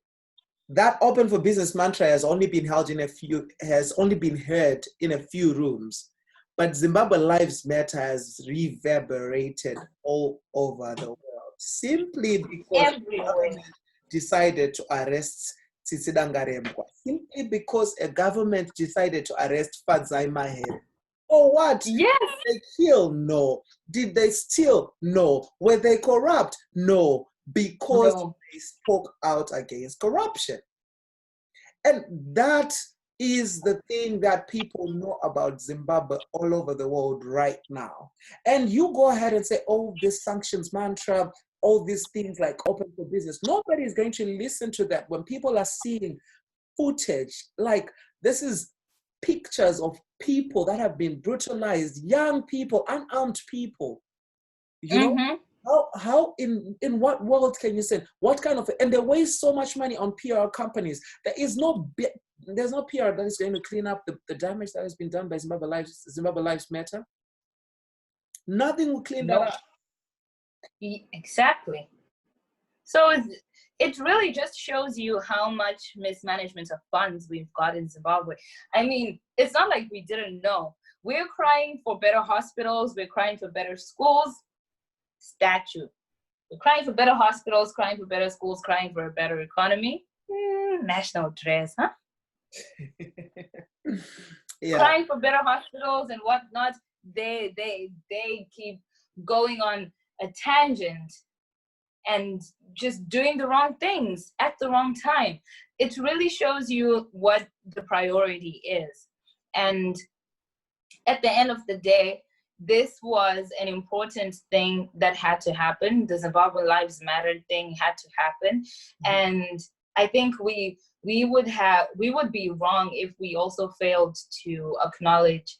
open for business mantra has only been heard in a few rooms, but Zimbabwe Lives Matter has reverberated all over the world simply because the government decided to arrest Tsitsi Dangarembwa, simply because a government decided to arrest Fadzai Mahere. Oh, what? Yes. Did they kill? No. Did they steal? No. Were they corrupt? No. Because they spoke out against corruption. And that is the thing that people know about Zimbabwe all over the world right now. And you go ahead and say, oh, this sanctions mantra, all these things like open for business. Nobody is going to listen to that when people are seeing footage. Like, this is pictures of people that have been brutalized, young people, unarmed people. You know, how in what world can you say what kind of, and they waste so much money on PR companies. There's no PR that is going to clean up the damage that has been done by Zimbabwe Lives Matter. Nothing will clean that up. Exactly. So it really just shows you how much mismanagement of funds we've got in Zimbabwe. I mean, it's not like we didn't know. We're crying for better hospitals. We're crying for better schools. Statue. We're crying for better hospitals, crying for better schools, crying for a better economy. National dress, huh? Yeah. Crying for better hospitals and whatnot. They keep going on a tangent and just doing the wrong things at the wrong time. It really shows you what the priority is. And at the end of the day, this was an important thing that had to happen. The Zimbabwe Lives Matter thing had to happen. And I think we would be wrong if we also failed to acknowledge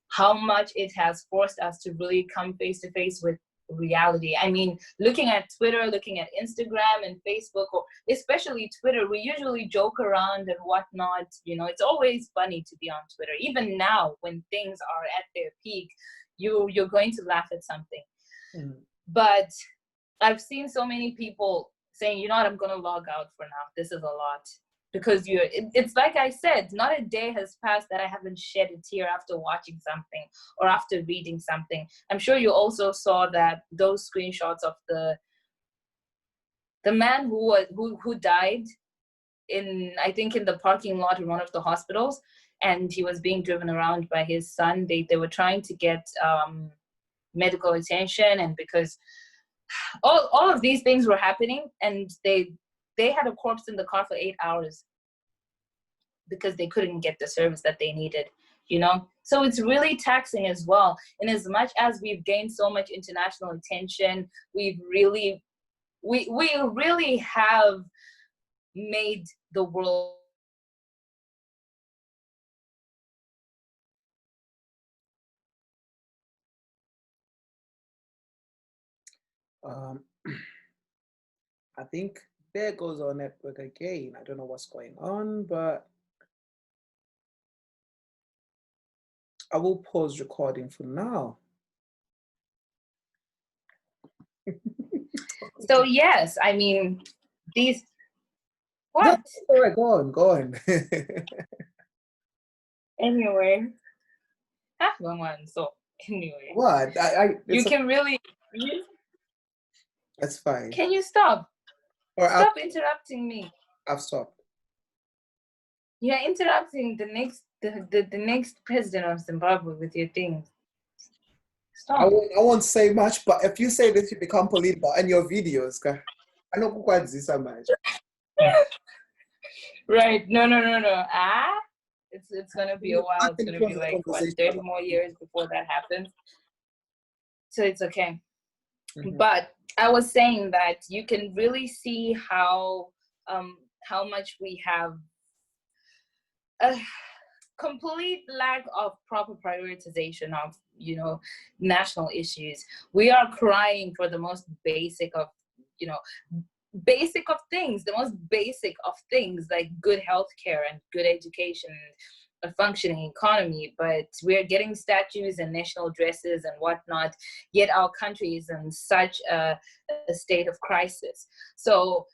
how much it has forced us to really come face to face with reality. I mean, looking at Twitter, looking at Instagram and Facebook, or especially Twitter, we usually joke around and whatnot. You know, it's always funny to be on Twitter. Even now, when things are at their peak, you're going to laugh at something. But I've seen so many people saying, you know what, I'm going to log out for now. This is a lot. Because it's like I said, not a day has passed that I haven't shed a tear after watching something or after reading something. I'm sure you also saw that those screenshots of the man who died in, I think, in the parking lot in one of the hospitals, and he was being driven around by his son. They were trying to get medical attention, and because all of these things were happening, and they had a corpse in the car for 8 hours because they couldn't get the service that they needed, you know? So it's really taxing as well. And as much as we've gained so much international attention, we really have made the world I think there goes our network again. I don't know what's going on, but I will pause recording for now. So yes, I mean, these, what? No, all right, go on. Anyway, so anyway, What? you can really, that's fine. can you stop? Or Stop interrupting me. I've stopped. You're interrupting the next president of Zimbabwe with your things. Stop. I won't say much, but if you say this, you become political and your videos. I know quite this much. Right. No. It's gonna be a while. It's gonna be like 30 more years before that happens. So it's okay. But I was saying that you can really see how much we have a complete lack of proper prioritization of, you know, national issues. We are crying for the most basic of, you know, basic of things, the most basic of things, like good healthcare and good education, a functioning economy, but we're getting statues and national dresses and whatnot, yet our country is in such a state of crisis. So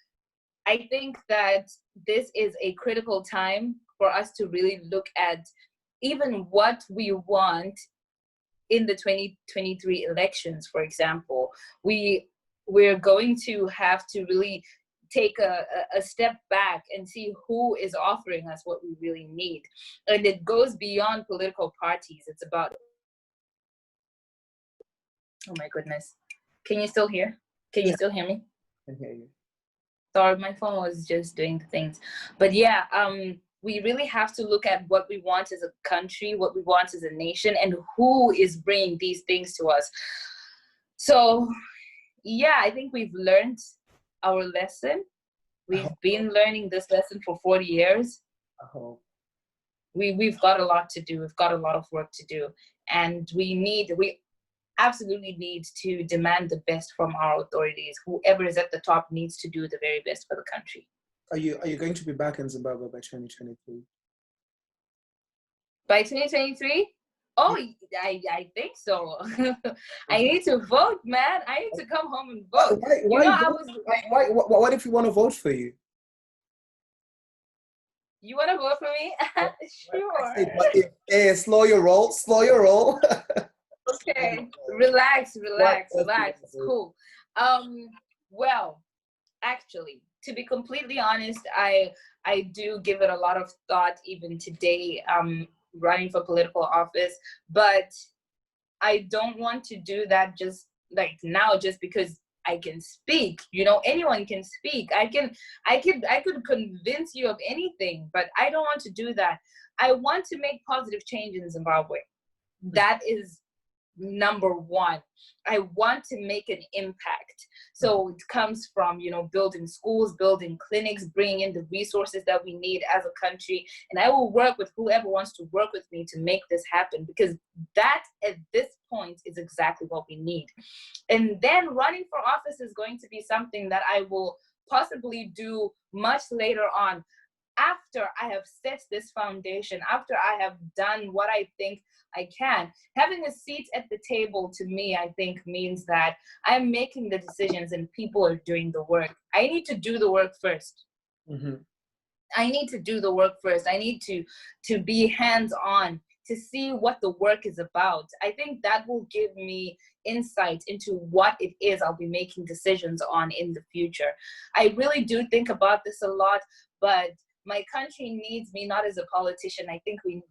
I think that this is a critical time for us to really look at even what we want in the 2023 elections. For example, we're going to have to really take a step back and see who is offering us what we really need. And it goes beyond political parties. It's about, oh my goodness. Can you still hear? Can you still hear me? I can hear you. Sorry, my phone was just doing the things. But yeah, we really have to look at what we want as a country, what we want as a nation, and who is bringing these things to us. So yeah, I think we've learned our lesson. We've been learning this lesson for 40 years. We've got a lot to do. We've got a lot of work to do. And we absolutely need to demand the best from our authorities. Whoever is at the top needs to do the very best for the country. Are you going to be back in Zimbabwe by 2023? By 2023? Oh, I think so. I need to vote, man. I need to come home and vote. What if we want to vote for you? You want to vote for me? Sure. Slow your roll. Okay, relax. It's cool. Well, actually, to be completely honest, I do give it a lot of thought even today, running for political office, but I don't want to do that just like now, just because I can speak. You know, anyone can speak. I could convince you of anything, but I don't want to do that. I want to make positive change in Zimbabwe. That is number one. I want to make an impact. So it comes from, you know, building schools, building clinics, bringing in the resources that we need as a country. And I will work with whoever wants to work with me to make this happen, because that at this point is exactly what we need. And then running for office is going to be something that I will possibly do much later on, after I have set this foundation, after I have done what I think I can. Having a seat at the table, to me, I think means that I'm making the decisions and people are doing the work. I need to do the work first. Mm-hmm. I need to do the work first. I need to be hands-on, to see what the work is about. I think that will give me insight into what it is I'll be making decisions on in the future. I really do think about this a lot, but my country needs me not as a politician. I think we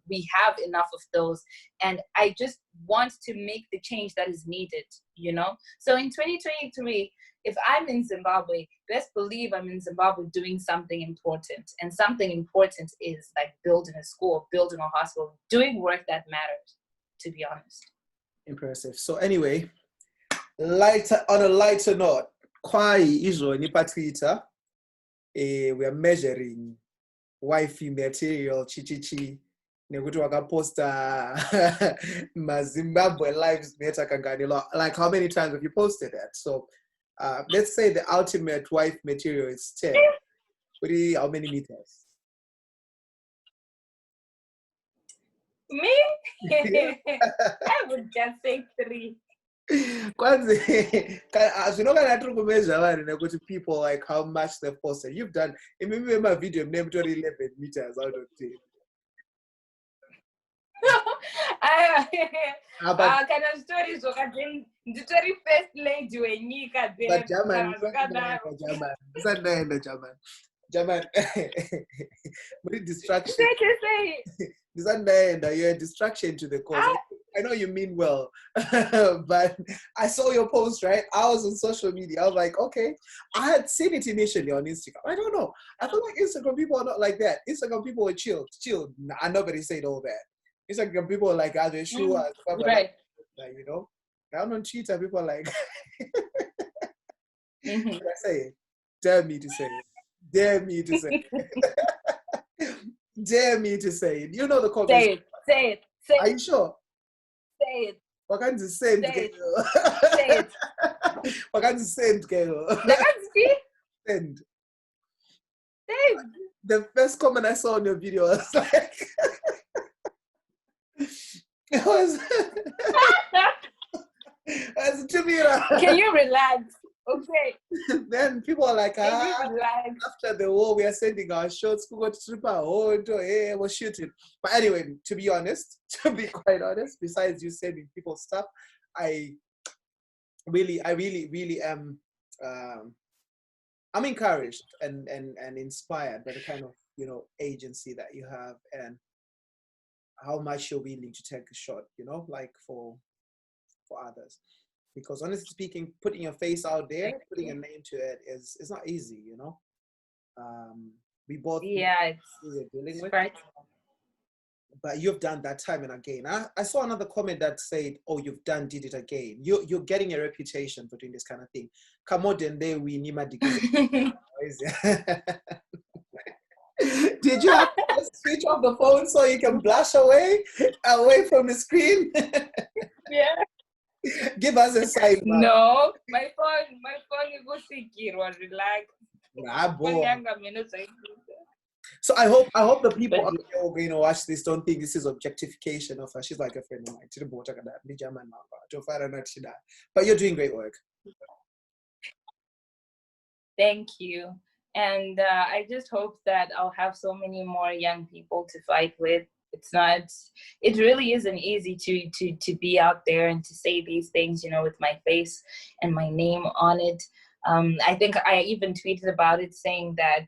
have enough of those. And I just want to make the change that is needed, you know? So in 2023, if I'm in Zimbabwe, best believe I'm in Zimbabwe doing something important. And something important is like building a school, building a hospital, doing work that matters, to be honest. Impressive. So anyway, on a lighter note, we are measuring wifey material chichichi nekuti wakaposta maZimbabwe lives matter kanganilo. Like, how many times have you posted that? So let's say the ultimate wife material is 10. How many meters? Me? I would just say 3. Kwanzi zvinongana tiri kumezva vanhu nekuti people, like, how much they've posted. You've done maybe my video name 11 meters out of 10. Kana zvitori zvakadini, nditori first lady wenyika German. Distraction. You're a distraction to the cause. I know you mean well, but I saw your post, right? I was on social media. I was like, okay. I had seen it initially on Instagram. I don't know. I feel like Instagram people are not like that. Instagram people are chill. Nah, nobody said all that. Instagram people are like, are they sure? Right. Like, you know, down on Twitter, people are like, what I say? Dare me to say it. Dare me to say it. Dare me to say it. You know the comment. Say it. Are you sure? Say it. What kind of send? Say it. What kind of send, girl? Send. The first comment I saw on your video was like, it was Can you relax? Okay. Then people are like, after the war, we are sending our shots. We're shooting. But anyway, to be quite honest, besides you sending people stuff, I really am. I'm encouraged and inspired by the kind of, you know, agency that you have and how much you're willing to take a shot, you know, like for others. Because honestly speaking, putting your face out there, putting a name to it is not easy, you know. We both we're dealing with, right. But you've done that time and again. I saw another comment that said, "Oh, did it again." You're getting a reputation for doing this kind of thing. Come on, then there we need my degree. Did you have to switch off the phone so you can blush away from the screen? Yeah. Give us a sign. No, my phone is secure. Relax. So I hope the people who are going to watch this don't think this is objectification of her. She's like a friend of mine. But you're doing great work. Thank you. And I just hope that I'll have so many more young people to fight with. It really isn't easy to be out there and to say these things, you know, with my face and my name on it. I think I even tweeted about it, saying that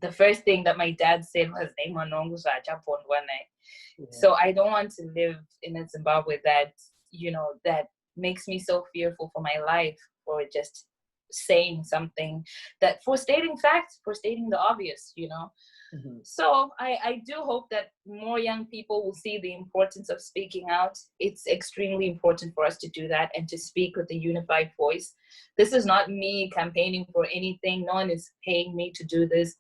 the first thing that my dad said was, so I don't want to live in a Zimbabwe that, that makes me so fearful for my life, for just saying something, that for stating facts, for stating the obvious, Mm-hmm. So I do hope that more young people will see the importance of speaking out. It's extremely important for us to do that and to speak with a unified voice. This is not me campaigning for anything. No one is paying me to do this.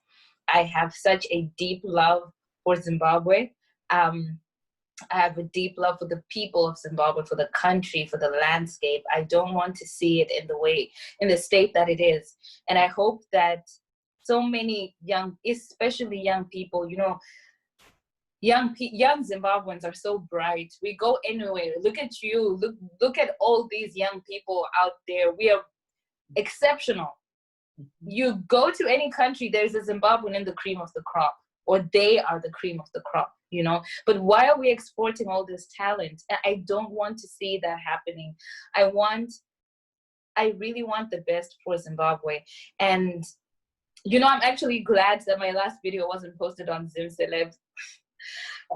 I have such a deep love for Zimbabwe. I have a deep love for the people of Zimbabwe, for the country, for the landscape. I don't want to see it in the state that it is. And I hope that so many young, especially young people, young Zimbabweans are so bright. We go anywhere. Look at you. Look at all these young people out there. We are exceptional. You go to any country, there's a Zimbabwean in the cream of the crop, or they are the cream of the crop, But why are we exporting all this talent? I don't want to see that happening. I really want the best for Zimbabwe. And, I'm actually glad that my last video wasn't posted on Zim Celebs,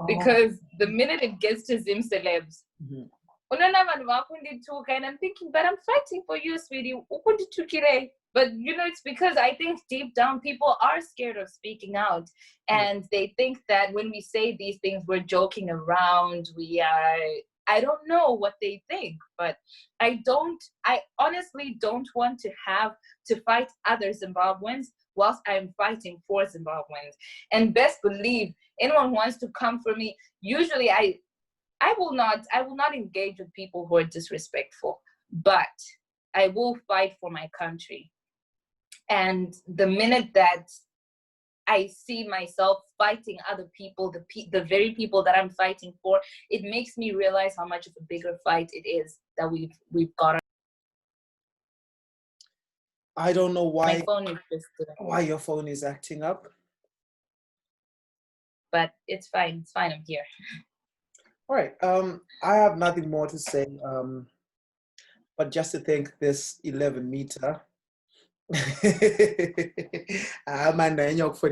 because the minute it gets to Zim Celebs, and I'm thinking, but I'm fighting for you, sweetie. But it's because I think deep down people are scared of speaking out, and they think that when we say these things, we're joking around. I don't know what they think, but I honestly don't want to have to fight other Zimbabweans whilst I'm fighting for Zimbabweans. And best believe, anyone who wants to come for me, usually I will not engage with people who are disrespectful, but I will fight for my country. And the minute that I see myself fighting other people, the very people that I'm fighting for, it makes me realize how much of a bigger fight it is that we've got. I don't know why. My phone is just why your phone is acting up. But it's fine. It's fine. I'm here. All right. I have nothing more to say. But just to thank this 11-meter. Man. For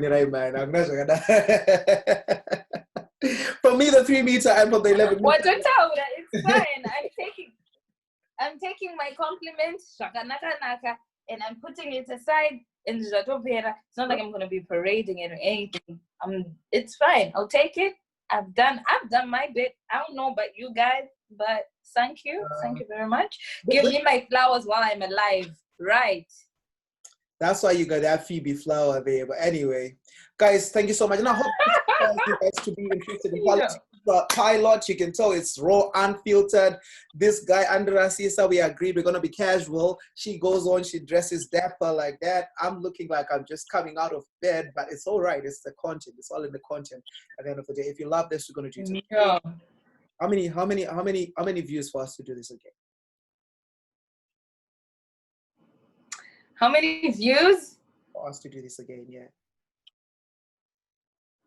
me, the 3-meter and for the 11-meter. What to tell that? It's fine. I'm taking my compliments, and I'm putting it aside. And it's not like I'm gonna be parading it or anything. It's fine. I'll take it. I've done my bit. I don't know about you guys, but thank you very much. Give me my flowers while I'm alive, right? That's why you got that Phoebe flower there. But anyway, guys, thank you so much. And I hope you guys to be interested in politics. Pilot, you can tell it's raw, unfiltered. This guy, Andra Sisa, we agreed we're going to be casual. She goes on, she dresses dapper like that. I'm looking like I'm just coming out of bed, but it's all right. It's the content. It's all in the content at the end of the day. If you love this, we're going to do it. Yeah. How many views for us to do this again? How many views? For us to do this again, yeah.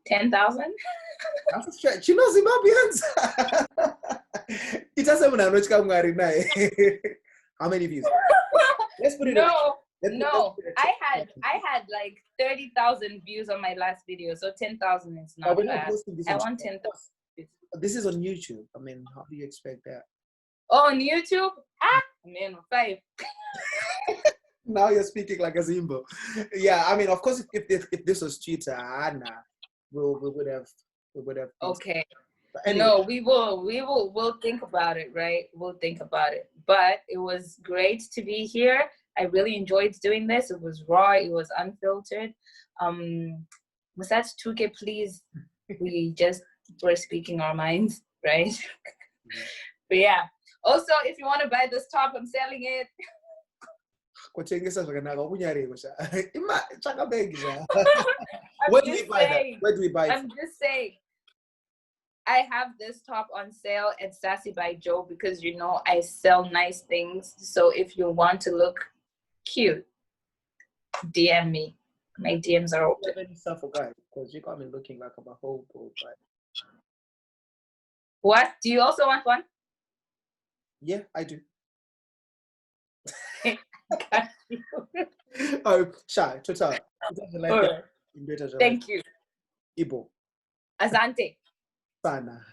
10,000? That's a stretch. You know Zimbabweans. It doesn't mean how many views? Let's put it No. I had like 30,000 views on my last video, so 10,000 is not bad. I want 10,000. This is on YouTube. I mean, how do you expect that? Oh, on YouTube? Man, 5. Now you're speaking like a Zimbo. Yeah, I mean, of course, if this was Twitter, we would have. Okay. Anyway. No, we'll think about it, right? We'll think about it. But it was great to be here. I really enjoyed doing this. It was raw. It was unfiltered. Was that 2K, please? We just were speaking our minds, right? But yeah. Also, if you want to buy this top, I'm selling it. Where do we buy that? Where do we buy it? I'm just saying, I have this top on sale at Sassy by Joe because I sell nice things. So if you want to look cute, DM me. My DMs are open. Because you got me looking like I'm a whole bull. What? Do you also want one? Yeah, I do. Oh, Shy, Twitter. Alright. Thank you. Ibo. Asante. Sana.